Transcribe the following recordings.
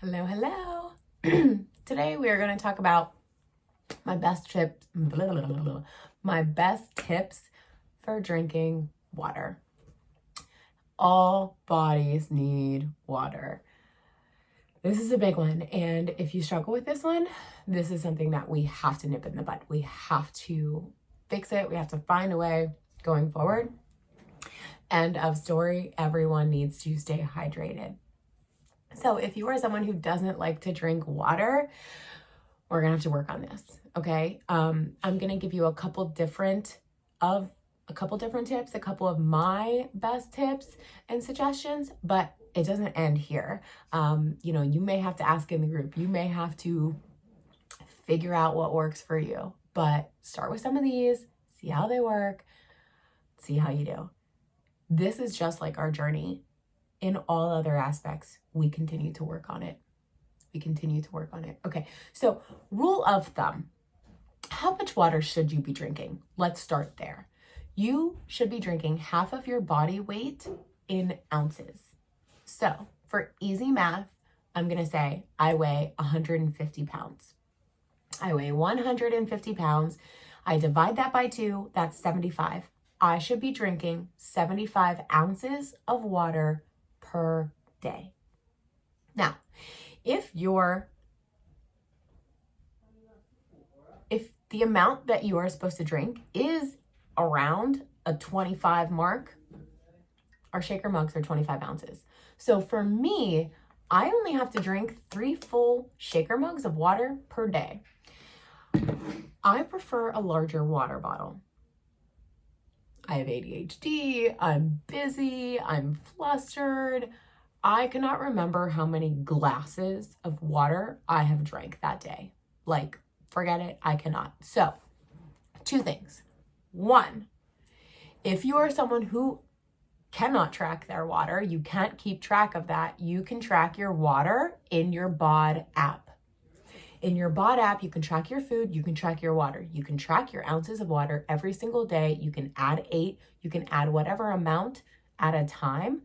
Hello, hello. Today we are going to talk about my best tips, my best tips for drinking water. All bodies need water. This is a big one, and if you struggle with this one, this is something that we have to nip in the bud. We have to fix it. We have to find a way going forward. End of story. Everyone needs to stay hydrated. So if you are someone who doesn't like to drink water, we're gonna have to work on this, okay? I'm gonna give you a couple different tips, a couple of my best tips and suggestions, but it doesn't end here. You may have to ask in the group. You may have to figure out what works for you, but start with some of these, see how they work, see how you do. This is just like our journey. In all other aspects, we continue to work on it. Okay, so rule of thumb. How much water should you be drinking? Let's start there. You should be drinking half of your body weight in ounces. So for easy math, I'm going to say I weigh 150 pounds. I weigh 150 pounds. I divide that by 2, that's 75. I should be drinking 75 ounces of water per day. Now, if the amount that you are supposed to drink is around a 25 mark, our shaker mugs are 25 ounces. So for me, I only have to drink 3 full shaker mugs of water per day. I prefer a larger water bottle. I have ADHD, I'm busy, I'm flustered. I cannot remember how many glasses of water I have drank that day. Like, forget it, I cannot. So, 2 things. 1, if you are someone who cannot track their water, you can't keep track of that, you can track your water in your BOD app. In your BOD app, you can track your food, you can track your water. You can track your ounces of water every single day. You can add 8, you can add whatever amount at a time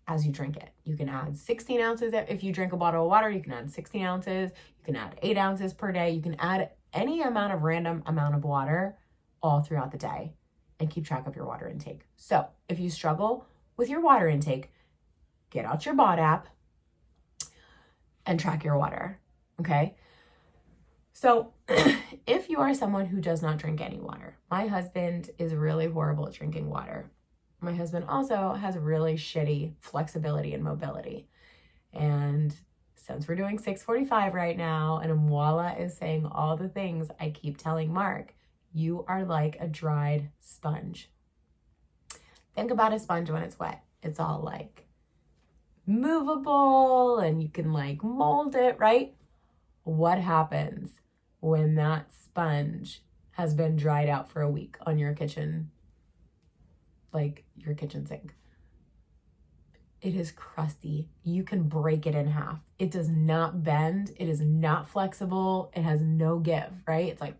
as you drink it. You can add 16 ounces. If you drink a bottle of water, you can add 16 ounces. You can add 8 ounces per day. You can add any random amount of water all throughout the day and keep track of your water intake. So if you struggle with your water intake, get out your BOD app and track your water, okay? So if you are someone who does not drink any water, my husband is really horrible at drinking water. My husband also has really shitty flexibility and mobility. And since we're doing 645 right now, and Mwala is saying all the things I keep telling Mark, you are like a dried sponge. Think about a sponge when it's wet. It's all like movable and you can like mold it, right? What happens when that sponge has been dried out for a week on your kitchen, like your kitchen sink? It is crusty. You can break it in half. It does not bend. It is not flexible. It has no give, right? It's like,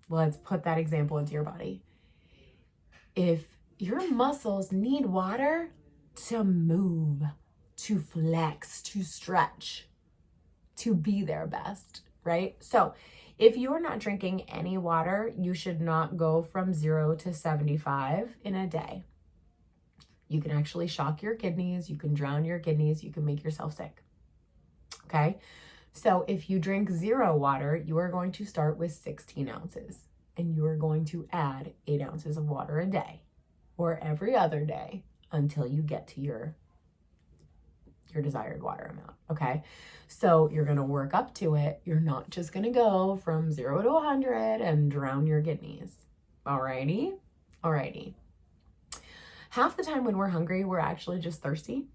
let's put that example into your body. If your muscles need water to move, to flex, to stretch, to be their best, right? So if you're not drinking any water, you should not go from 0 to 75 in a day. You can actually shock your kidneys, you can drown your kidneys, you can make yourself sick, okay? So if you drink 0 water, you are going to start with 16 ounces and you are going to add 8 ounces of water a day or every other day until you get to your desired water amount, okay? So you're gonna work up to it. You're not just gonna go from 0 to 100 and drown your kidneys. Alrighty? Half the time when we're hungry, we're actually just thirsty.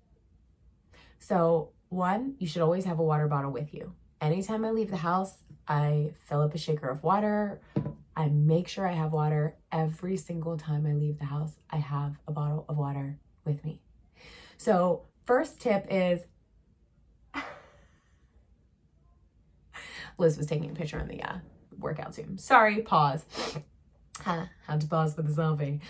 So 1, you should always have a water bottle with you. Anytime I leave the house, I fill up a shaker of water. I make sure I have water. Every single time I leave the house, I have a bottle of water with me. So first tip is, Liz was taking a picture on the workout Zoom. Sorry, pause. Had to pause for the selfie.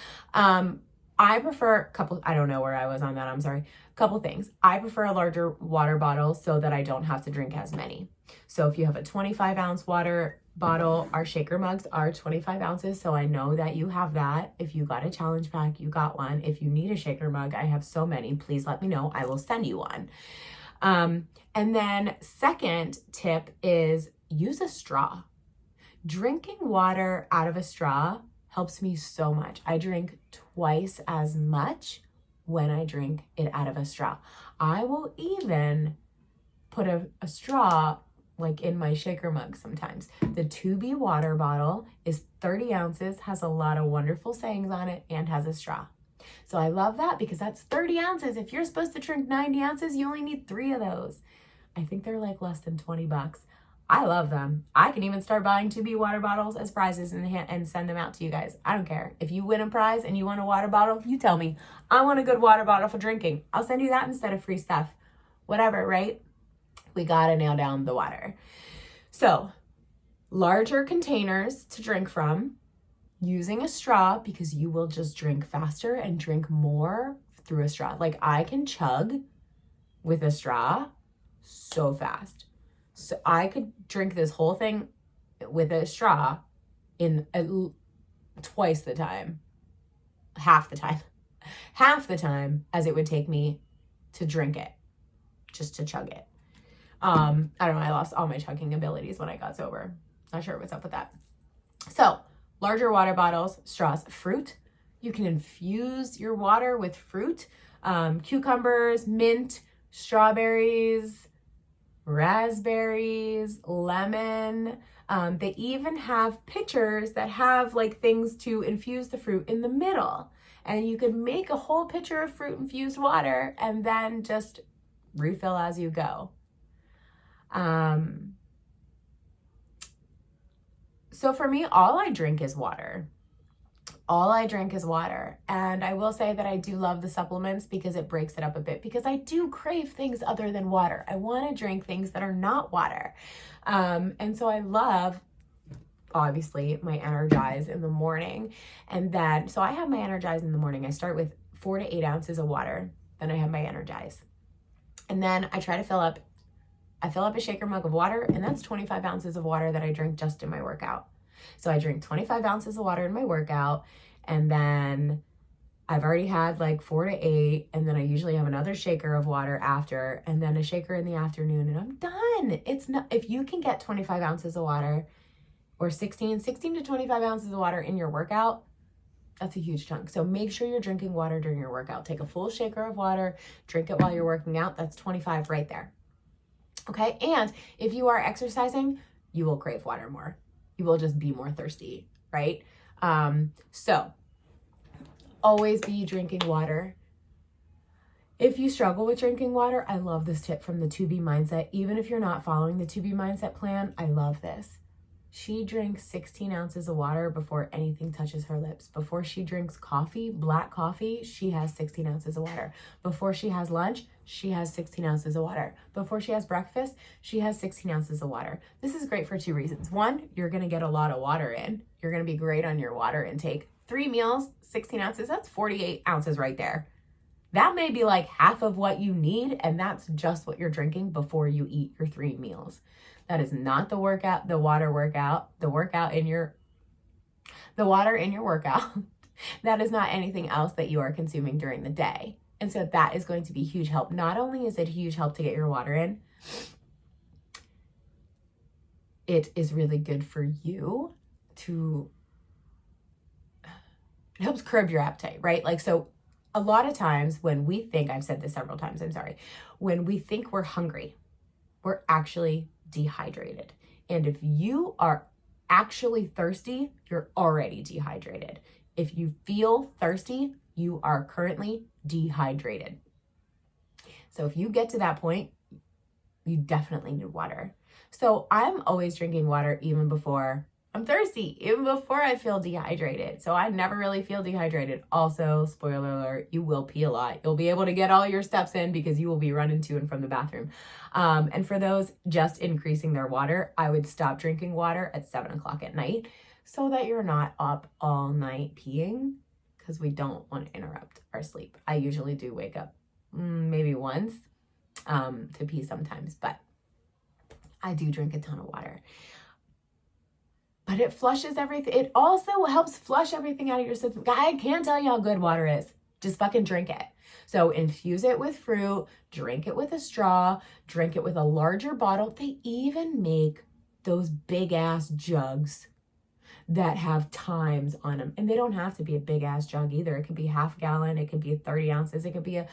I prefer I don't know where I was on that, I'm sorry. Couple things. I prefer a larger water bottle so that I don't have to drink as many. So if you have a 25-ounce water bottle, our shaker mugs are 25 ounces. So I know that you have that. If you got a challenge pack, you got one. If you need a shaker mug, I have so many. Please let me know. I will send you one. And then second tip is use a straw. Drinking water out of a straw helps me so much. I drink twice as much when I drink it out of a straw. I will even put a straw like in my shaker mug sometimes. The 2B water bottle is 30 ounces, has a lot of wonderful sayings on it, and has a straw. So I love that because that's 30 ounces. If you're supposed to drink 90 ounces, you only need 3 of those. I think they're like less than 20 bucks. I love them. I can even start buying 2B water bottles as prizes and send them out to you guys. I don't care. If you win a prize and you want a water bottle, you tell me. I want a good water bottle for drinking. I'll send you that instead of free stuff. Whatever, right? We gotta nail down the water. So, larger containers to drink from, using a straw because you will just drink faster and drink more through a straw. Like I can chug with a straw so fast. So I could drink this whole thing with a straw in twice the time, half the time as it would take me to drink it, just to chug it. I don't know, I lost all my chugging abilities when I got sober. Not sure what's up with that. So, larger water bottles, straws, fruit. You can infuse your water with fruit, cucumbers, mint, strawberries, raspberries, lemon. They even have pitchers that have like things to infuse the fruit in the middle. And you could make a whole pitcher of fruit infused water and then just refill as you go. So for me, all I drink is water. And I will say that I do love the supplements because it breaks it up a bit, because I do crave things other than water. I want to drink things that are not water. And so I love, obviously, my Energize in the morning. And then, so I have my Energize in the morning. I start with 4 to 8 ounces of water. Then I have my Energize. And then I try to fill up a shaker mug of water, and that's 25 ounces of water that I drink just in my workout. So I drink 25 ounces of water in my workout, and then I've already had like 4 to 8, and then I usually have another shaker of water after, and then a shaker in the afternoon, and I'm done. It's not, if you can get 25 ounces of water or 16 to 25 ounces of water in your workout, that's a huge chunk. So make sure you're drinking water during your workout. Take a full shaker of water, drink it while you're working out. That's 25 right there. Okay, and if you are exercising, you will crave water more. You will just be more thirsty, right? So always be drinking water. If you struggle with drinking water, I love this tip from the 2B Mindset. Even if you're not following the 2B Mindset plan, I love this. She drinks 16 ounces of water before anything touches her lips. Before she drinks coffee, black coffee, she has 16 ounces of water. Before she has lunch, she has 16 ounces of water. Before she has breakfast, she has 16 ounces of water. This is great for 2 reasons. 1, you're going to get a lot of water in. You're going to be great on your water intake. 3 meals, 16 ounces, that's 48 ounces right there. That may be like half of what you need, and that's just what you're drinking before you eat your 3 meals. That is not the workout, the water in your workout. That is not anything else that you are consuming during the day. And so that is going to be huge help. Not only is it a huge help to get your water in, it is really good for you to, it helps curb your appetite, right? Like, so a lot of times when we think, I've said this several times, I'm sorry, when we think we're hungry, we're actually dehydrated. And if you are actually thirsty, you're already dehydrated. If you feel thirsty, you are currently dehydrated. So if you get to that point, you definitely need water. So I'm always drinking water even before I'm thirsty, even before I feel dehydrated. So I never really feel dehydrated. Also, spoiler alert, you will pee a lot. You'll be able to get all your steps in because you will be running to and from the bathroom. And for those just increasing their water, I would stop drinking water at 7 o'clock at night so that you're not up all night peeing. because we don't want to interrupt our sleep. I usually do wake up maybe once to pee sometimes, but I do drink a ton of water. But it flushes everything. It also helps flush everything out of your system. I can't tell you how good water is. Just fucking drink it. So infuse it with fruit, drink it with a straw, drink it with a larger bottle. They even make those big ass jugs that have times on them. And they don't have to be a big ass jug either. It could be half gallon. It could be 30 ounces. It could be a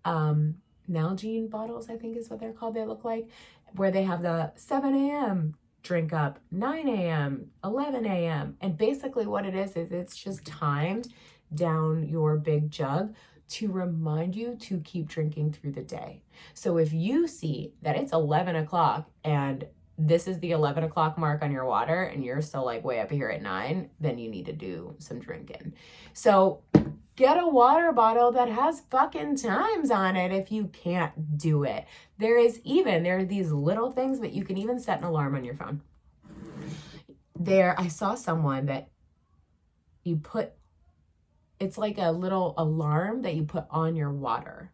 Nalgene bottles, I think is what they're called. They look like, where they have the 7 a.m. drink up, 9 a.m., 11 a.m. And basically what it is it's just timed down your big jug to remind you to keep drinking through the day. So if you see that it's 11 o'clock and this is the 11 o'clock mark on your water and you're still like way up here at 9, then you need to do some drinking. So get a water bottle that has fucking times on it if you can't do it. There are these little things, but you can even set an alarm on your phone. I saw someone that it's like a little alarm that you put on your water.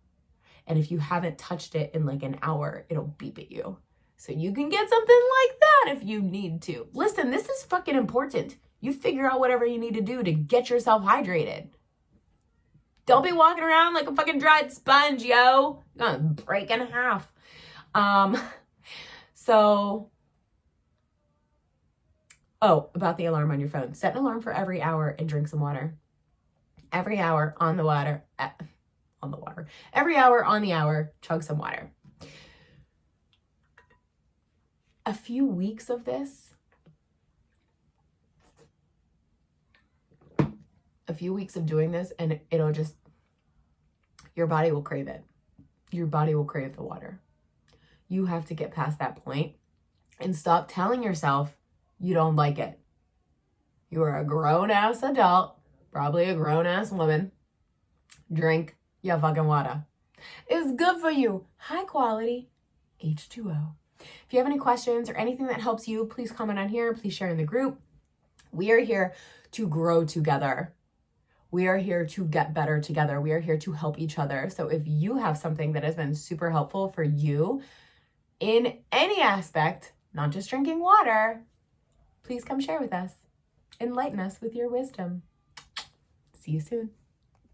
And if you haven't touched it in like an hour, it'll beep at you. So you can get something like that if you need to. Listen, this is fucking important. You figure out whatever you need to do to get yourself hydrated. Don't be walking around like a fucking dried sponge, yo. You're gonna break in half. About the alarm on your phone. Set an alarm for every hour and drink some water. Every hour on the water. Every hour on the hour, chug some water. A few weeks of this, a few weeks of doing this, and your body will crave it. Your body will crave the water. You have to get past that point and stop telling yourself you don't like it. You are a grown-ass adult, probably a grown-ass woman. Drink your fucking water. It's good for you. High quality H2O. If you have any questions or anything that helps you, please comment on here. Please share in the group. We are here to grow together. We are here to get better together. We are here to help each other. So if you have something that has been super helpful for you in any aspect, not just drinking water, please come share with us. Enlighten us with your wisdom. See you soon.